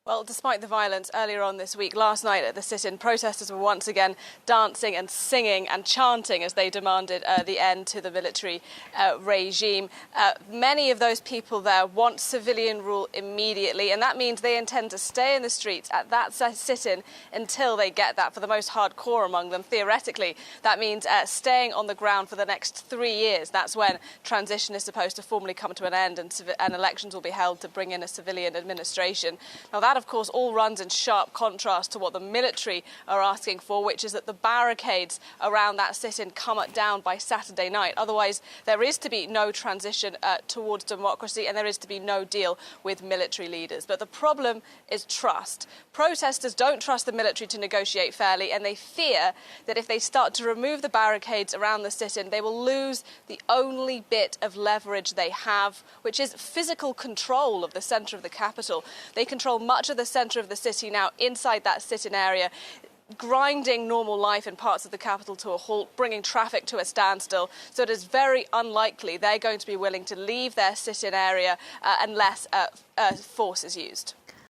Well, despite the violence earlier on this week, last night at the sit-in, protesters were once again dancing and singing and chanting as they demanded the end to the military regime. Many of those people there want civilian rule immediately, and that means they intend to stay in the streets at that sit-in until they get that. For the most hardcore among them, theoretically, that means staying on the ground for the next 3 years. That's when transition is supposed to formally come to an end and elections will be held to bring in a civilian administration. Now, that, of course, all runs in sharp contrast to what the military are asking for, which is that the barricades around that sit-in come down by Saturday night. Otherwise, there is to be no transition towards democracy and there is to be no deal with military leaders. But the problem is trust. Protesters don't trust the military to negotiate fairly, and they fear that if they start to remove the barricades around the sit-in, they will lose the only bit of leverage they have, which is physical control of the centre of the capital. They control much of the centre of the city now inside that sit-in area, grinding normal life in parts of the capital to a halt, bringing traffic to a standstill. So it is very unlikely they're going to be willing to leave their sit-in area unless force is used.